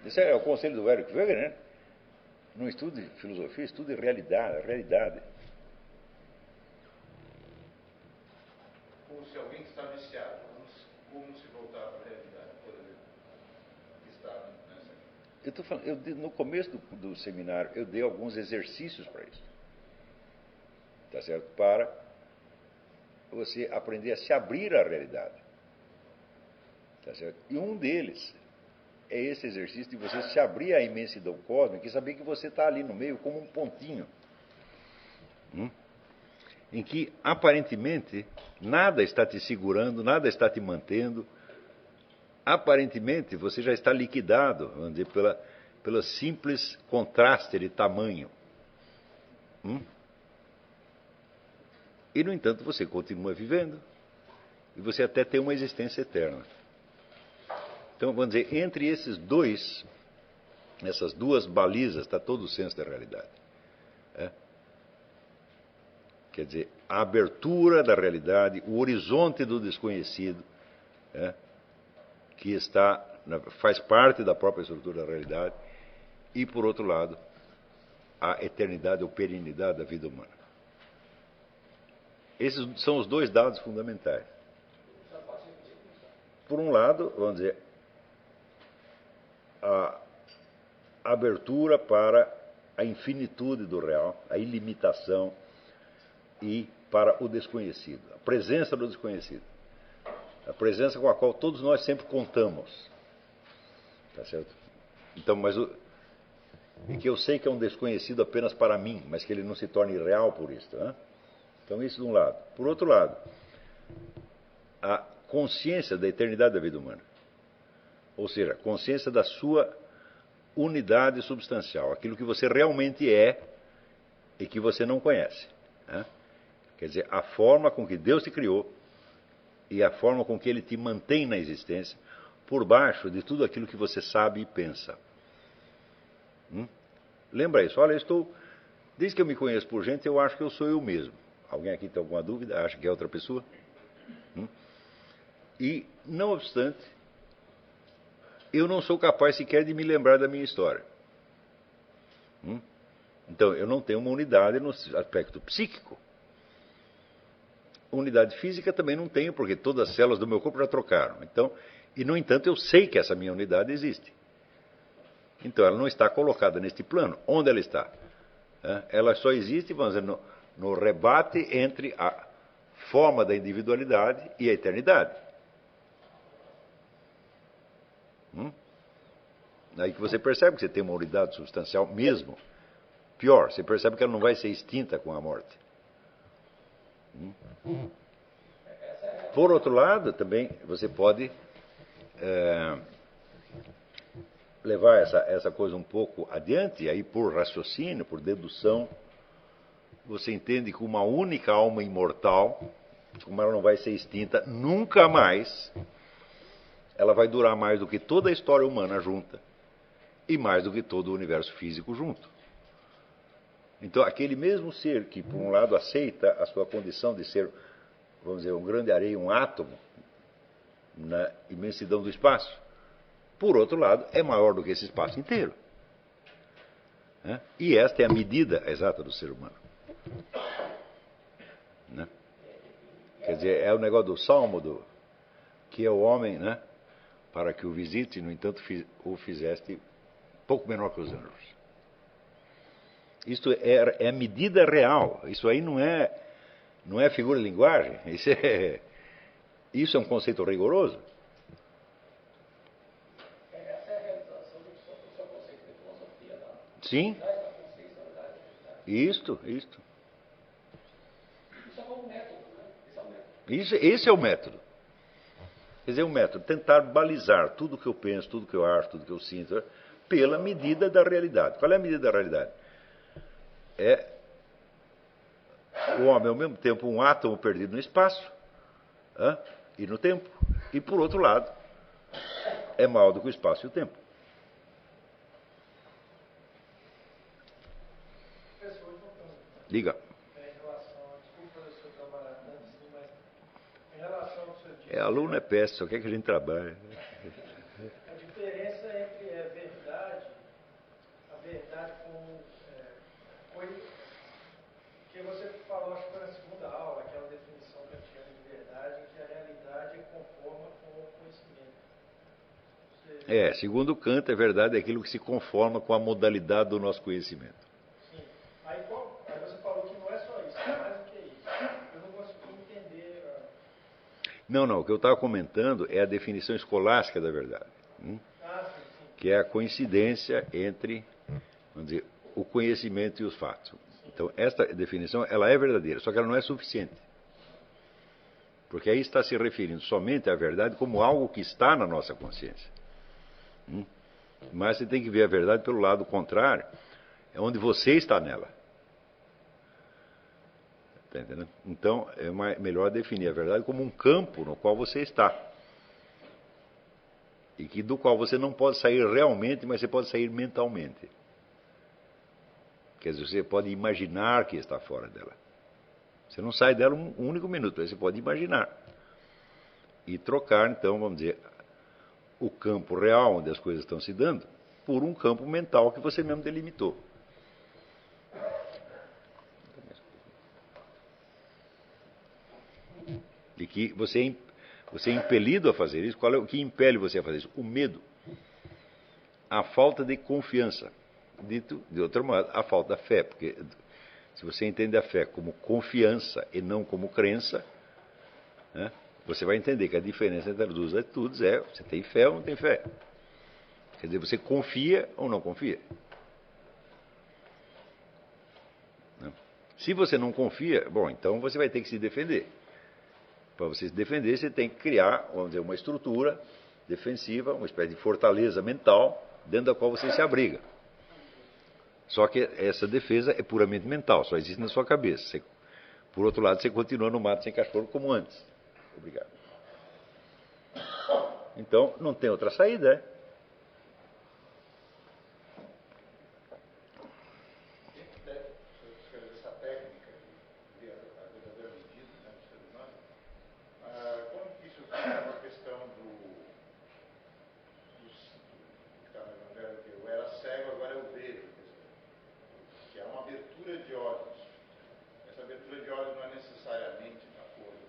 Esse é o conselho do Eric Wegener, né? Não estude filosofia, estude realidade, a realidade. Como se alguém que está viciado, como se voltar para a realidade, por exemplo, que está nessa... Eu estou falando, no começo do seminário, eu dei alguns exercícios para isso. Tá certo? Para você aprender a se abrir à realidade. Tá certo? E um deles é esse exercício de você se abrir à imensidão cósmica e saber que você está ali no meio como um pontinho. Em que, aparentemente, nada está te segurando, nada está te mantendo. Aparentemente, você já está liquidado, vamos dizer, pelo simples contraste de tamanho. E, no entanto, você continua vivendo. e você até tem uma existência eterna. Então, vamos dizer, entre essas duas balizas está todo o senso da realidade. Quer dizer, a abertura da realidade, o horizonte do desconhecido, que faz parte da própria estrutura da realidade, e, por outro lado, a eternidade ou perenidade da vida humana. Esses são os dois dados fundamentais. Por um lado, vamos dizer, a abertura para a infinitude do real, a ilimitação, e para o desconhecido, a presença do desconhecido, a presença com a qual todos nós sempre contamos, tá certo? Então, e que eu sei que é um desconhecido apenas para mim, mas que ele não se torne real por isso, né? Então, isso de um lado. Por outro lado, a consciência da eternidade da vida humana, ou seja, a consciência da sua unidade substancial, aquilo que você realmente é e que você não conhece, né? Quer dizer, a forma com que Deus te criou e a forma com que Ele te mantém na existência, por baixo de tudo aquilo que você sabe e pensa. Lembra isso? Olha, desde que eu me conheço por gente, eu acho que eu sou eu mesmo. Alguém aqui tem alguma dúvida? Acha que é outra pessoa? E, não obstante, eu não sou capaz sequer de me lembrar da minha história. Então, eu não tenho uma unidade no aspecto psíquico. Unidade física também não tenho, porque todas as células do meu corpo já trocaram. Então, e, no entanto, eu sei que essa minha unidade existe. Então, ela não está colocada neste plano. Onde ela está? Ela só existe, vamos dizer, no rebate entre a forma da individualidade e a eternidade. Aí que você percebe que você tem uma unidade substancial mesmo. Pior, você percebe que ela não vai ser extinta com a morte. Por outro lado, também você pode levar essa coisa um pouco adiante, aí por raciocínio, por dedução, você entende que uma única alma imortal, como ela não vai ser extinta nunca mais, ela vai durar mais do que toda a história humana junta e mais do que todo o universo físico junto. Então, aquele mesmo ser que, por um lado, aceita a sua condição de ser, vamos dizer, um grande areia, um átomo, na imensidão do espaço, por outro lado, é maior do que esse espaço inteiro. E esta é a medida exata do ser humano. Quer dizer, é o negócio do Salmo, que é o homem, para que o visite, no entanto, o fizeste pouco menor que os anjos. Isto é a medida real. Isso aí não é figura de linguagem. Isso é um conceito rigoroso. Essa é a realização do seu conceito de filosofia da Sim. da consciência da verdade. Isto. Isso é como um método, né? Esse é o método. Esse é o método. Quer dizer, o método, tentar balizar tudo o que eu penso, tudo o que eu acho, tudo o que eu sinto, pela medida da realidade. Qual é a medida da realidade? É o homem, ao mesmo tempo, um átomo perdido no espaço e no tempo. E, por outro lado, é maior do que o espaço e o tempo. Professor, voltando. Diga. Em relação, desculpa eu sou trabalhar tanto assim, mas em relação ao que o senhor disse, Aluno é péssimo, só quer que a gente trabalhe. a diferença entre a verdade com coisa que você falou, acho que foi na segunda aula, aquela definição kantiana de verdade, que a realidade é conforme com o conhecimento. Segundo Kant, a verdade é aquilo que se conforma com a modalidade do nosso conhecimento. Sim. Aí você falou que não é só isso, é mais do que isso. Eu não consegui entender. Não, o que eu estava comentando é a definição escolástica da verdade. Sim. Que é a coincidência entre, vamos dizer, o conhecimento e os fatos. Então, esta definição, ela é verdadeira, só que ela não é suficiente. Porque aí está se referindo somente à verdade como algo que está na nossa consciência. Mas você tem que ver a verdade pelo lado contrário, é onde você está nela. Tá entendendo? Então, é melhor definir a verdade como um campo no qual você está. E do qual você não pode sair realmente, mas você pode sair mentalmente. Quer dizer, você pode imaginar que está fora dela. Você não sai dela um único minuto, mas você pode imaginar. E trocar, então, vamos dizer, o campo real onde as coisas estão se dando, por um campo mental que você mesmo delimitou. E que você é impelido a fazer isso. Qual é o que impele você a fazer isso? O medo. A falta de confiança. Dito de outro modo, a falta da fé. Porque se você entende a fé como confiança e não como crença, né, você vai entender que a diferença entre as duas atitudes é você tem fé ou não tem fé. Quer dizer, você confia ou não confia. Se você não confia, bom, então você vai ter que se defender. Para você se defender, você tem que criar, vamos dizer, uma estrutura defensiva, uma espécie de fortaleza mental, dentro da qual você se abriga. Só que essa defesa é puramente mental, só existe na sua cabeça. Por outro lado, você continua no mato sem cachorro como antes. Obrigado. Então, não tem outra saída, é? Essa técnica de a verdadeira medida, né, do ser humano, como que isso fica uma questão que está no Evangelho, que eu era cego, agora eu vejo, que é uma abertura de olhos. Essa abertura de olhos não é necessariamente de acordo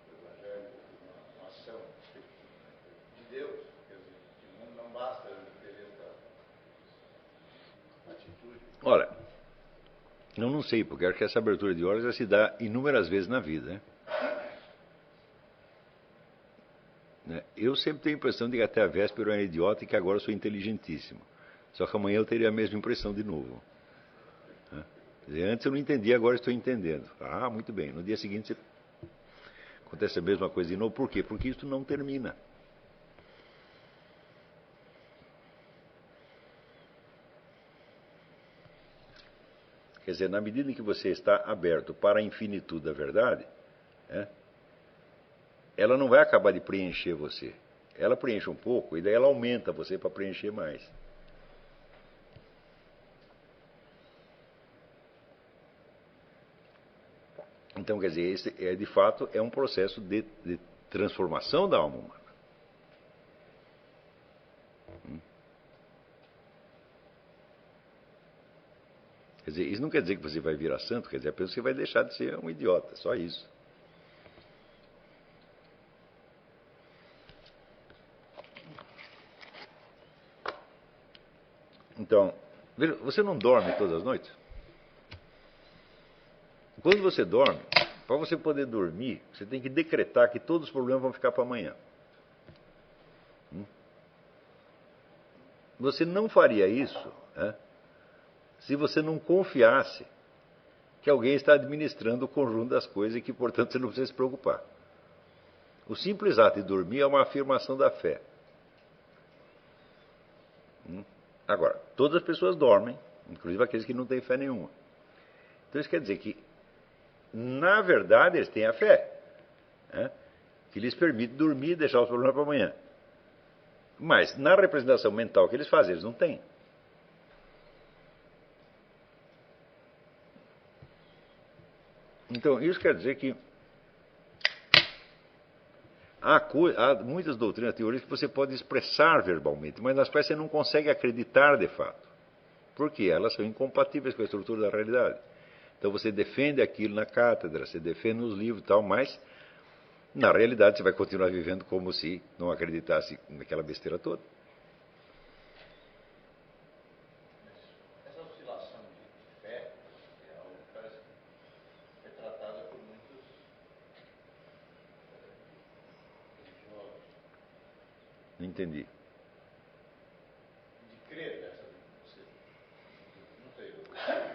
com o Evangelho, uma ação de Deus, quer dizer, não basta ter essa atitude. Olha, eu não sei, porque acho que essa abertura de olhos já se dá inúmeras vezes na vida, né? Eu sempre tenho a impressão de que até a véspera eu era idiota e que agora eu sou inteligentíssimo. Só que amanhã eu teria a mesma impressão de novo. Né? Quer dizer, antes eu não entendia, agora estou entendendo. Ah, muito bem. No dia seguinte acontece a mesma coisa de novo. Por quê? Porque isso não termina. Quer dizer, na medida em que você está aberto para a infinitude da verdade, ela não vai acabar de preencher você. Ela preenche um pouco e daí ela aumenta você para preencher mais. Então, quer dizer, esse de fato é um processo de transformação da alma humana. Quer dizer, isso não quer dizer que você vai virar santo, quer dizer, apenas que você vai deixar de ser um idiota, só isso. Então, veja, você não dorme todas as noites? Quando você dorme, para você poder dormir, você tem que decretar que todos os problemas vão ficar para amanhã. Você não faria isso, se você não confiasse que alguém está administrando o conjunto das coisas e que, portanto, você não precisa se preocupar. O simples ato de dormir é uma afirmação da fé. Agora, todas as pessoas dormem, inclusive aqueles que não têm fé nenhuma. Então isso quer dizer que, na verdade, eles têm a fé, que lhes permite dormir e deixar os problemas para amanhã. Mas, na representação mental que eles fazem, eles não têm. Então, isso quer dizer que há muitas doutrinas, teorias que você pode expressar verbalmente, mas nas quais você não consegue acreditar de fato. Porque elas são incompatíveis com a estrutura da realidade. Então você defende aquilo na cátedra, você defende nos livros e tal, mas na realidade você vai continuar vivendo como se não acreditasse naquela besteira toda. Essa oscilação de fé é algo que parece que é tratada por muitos religiosos. Não entendi. De crer nessa. Não sei.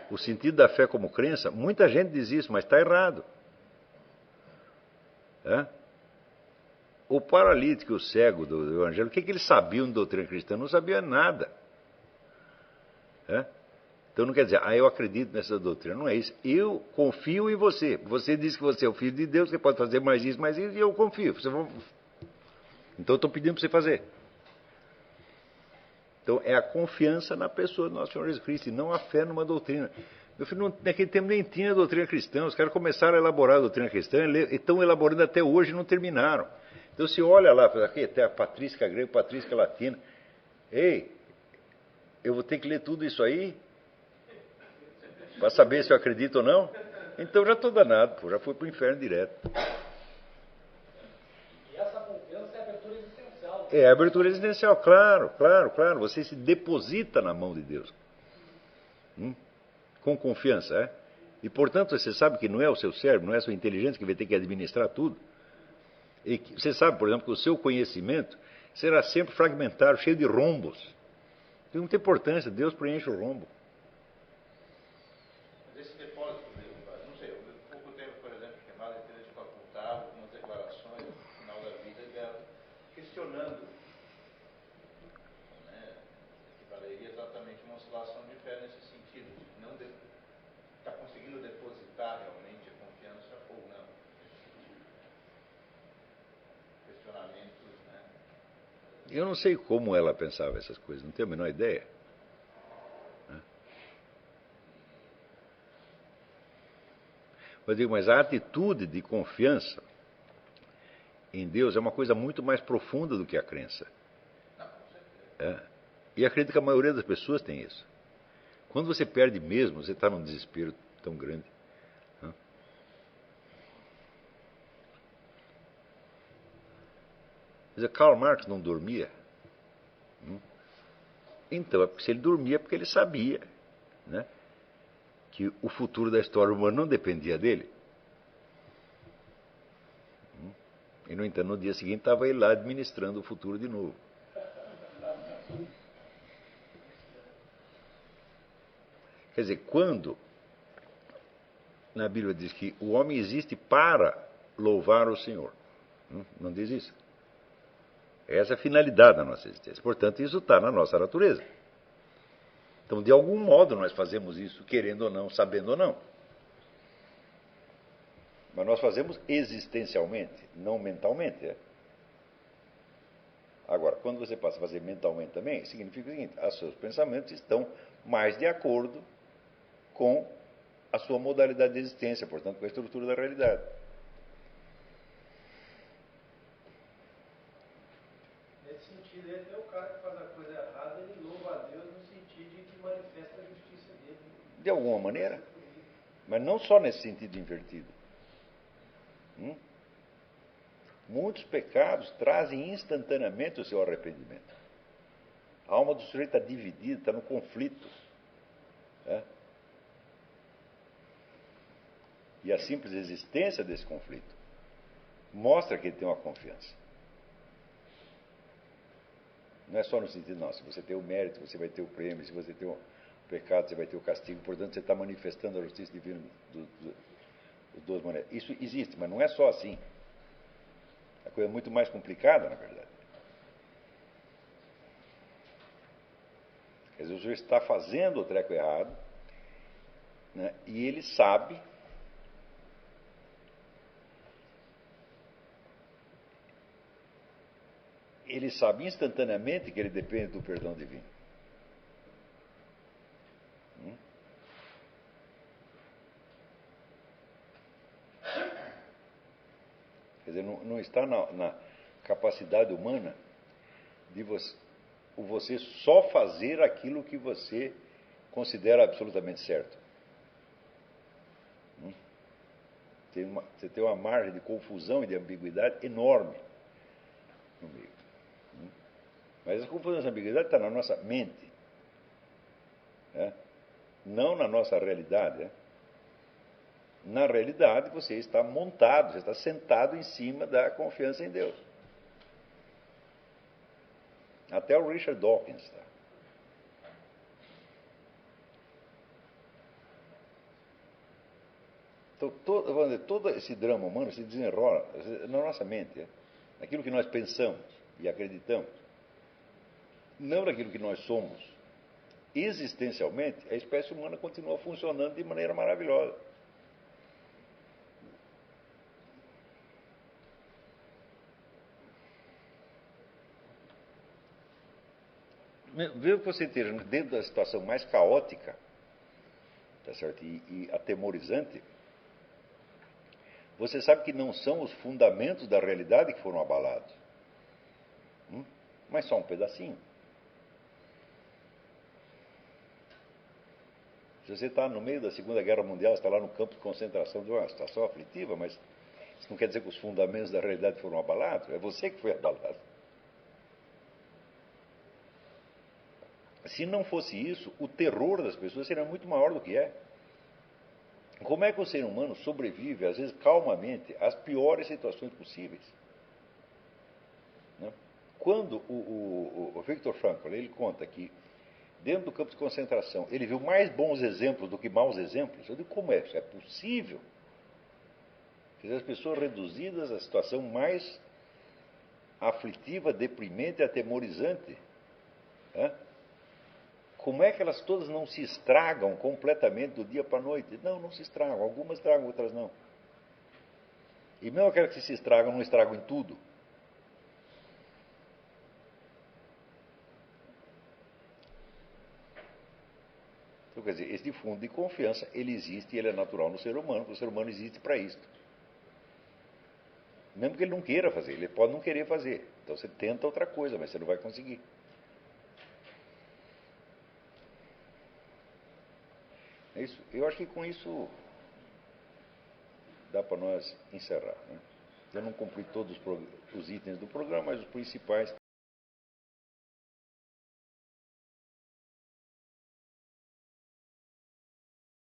O sentido da fé como crença, muita gente diz isso, mas está errado. O paralítico e o cego do Evangelho, o que eles sabiam de doutrina cristã? Não sabiam nada. Então não quer dizer, eu acredito nessa doutrina. Não é isso. Eu confio em você. Você diz que você é o filho de Deus, você pode fazer mais isso, e eu confio. Então eu estou pedindo para você fazer. Então é a confiança na pessoa do nosso Senhor Jesus Cristo, e não a fé numa doutrina. Meu filho, naquele tempo nem tinha doutrina cristã. Os caras começaram a elaborar a doutrina cristã e estão elaborando até hoje e não terminaram. Então se olha lá, aqui até a patrística grega, patrística latina. Ei, eu vou ter que ler tudo isso aí para saber se eu acredito ou não? Então já estou danado, já fui para o inferno direto. E essa confiança é a abertura existencial. É a abertura existencial, claro. Você se deposita na mão de Deus. Com confiança, é? E, portanto, você sabe que não é o seu cérebro, não é a sua inteligência que vai ter que administrar tudo. E você sabe, por exemplo, que o seu conhecimento será sempre fragmentado, cheio de rombos. Tem muita importância, Deus preenche o rombo. Mas esse depósito, não sei, há pouco tempo, por exemplo, que a Madre Teresa de Calcutá, algumas declarações no final da vida dela, questionando, né, que valeria exatamente uma oscilação de fé nesse sentido, de não está conseguindo depositar realmente a confiança ou não. Questionamentos, né? Eu não sei como ela pensava essas coisas, não tenho a menor ideia. Mas a atitude de confiança em Deus é uma coisa muito mais profunda do que a crença. E acredito que a maioria das pessoas tem isso. Quando você perde mesmo, você está num desespero tão grande. Quer dizer, Karl Marx não dormia. Então, se ele dormia é porque ele sabia, né, que o futuro da história humana não dependia dele. E, no entanto, no dia seguinte estava ele lá administrando o futuro de novo. Quer dizer, quando na Bíblia diz que o homem existe para louvar o Senhor, não diz isso? Essa é a finalidade da nossa existência. Portanto, isso está na nossa natureza. Então, de algum modo, nós fazemos isso, querendo ou não, sabendo ou não. Mas nós fazemos existencialmente, não mentalmente. Agora, quando você passa a fazer mentalmente também, significa o seguinte: os seus pensamentos estão mais de acordo com a sua modalidade de existência, portanto, com a estrutura da realidade. Nesse sentido, até o cara que faz a coisa errada, ele louva a Deus no sentido de que manifesta a justiça dele. De alguma maneira. Mas não só nesse sentido invertido. Muitos pecados trazem instantaneamente o seu arrependimento. A alma do sujeito está dividida, está no conflito. E a simples existência desse conflito mostra que ele tem uma confiança. Não é só no sentido, não, se você tem o mérito, você vai ter o prêmio, se você tem o pecado, você vai ter o castigo, portanto você está manifestando a justiça divina de duas maneiras. Isso existe, mas não é só assim. A coisa é muito mais complicada, na verdade. Quer dizer, o sujeito está fazendo o treco errado, né, e ele sabe instantaneamente que ele depende do perdão divino. Quer dizer, não está na capacidade humana de você só fazer aquilo que você considera absolutamente certo. Você tem uma margem de confusão e de ambiguidade enorme no meio. Mas essa confusão e ambiguidade está na nossa mente, não na nossa realidade. Na realidade, você está montado, você está sentado em cima da confiança em Deus. Até o Richard Dawkins está. Então, todo esse drama humano se desenrola na nossa mente, naquilo que nós pensamos e acreditamos, não naquilo que nós somos existencialmente, a espécie humana continua funcionando de maneira maravilhosa. Veja que você esteja dentro da situação mais caótica, tá certo? E atemorizante, você sabe que não são os fundamentos da realidade que foram abalados, mas só um pedacinho. Se você está no meio da Segunda Guerra Mundial, está lá no campo de concentração de uma situação aflitiva, mas isso não quer dizer que os fundamentos da realidade foram abalados, é você que foi abalado. Se não fosse isso, o terror das pessoas seria muito maior do que é. Como é que o ser humano sobrevive, às vezes calmamente, às piores situações possíveis? Né? Quando o Viktor Frankl, ele conta que dentro do campo de concentração ele viu mais bons exemplos do que maus exemplos, eu digo, como é? Isso é possível? Quer dizer, as pessoas reduzidas à situação mais aflitiva, deprimente, atemorizante, né? Como é que elas todas não se estragam completamente do dia para a noite? Não, não se estragam. Algumas estragam, outras não. E mesmo aquelas que se estragam, não estragam em tudo. Então, quer dizer, esse fundo de confiança, ele existe e ele é natural no ser humano, porque o ser humano existe para isso. Mesmo que ele não queira fazer, ele pode não querer fazer. Então você tenta outra coisa, mas você não vai conseguir. É isso. Eu acho que com isso dá para nós encerrar. Né? Eu não cumpri todos os itens do programa, mas os principais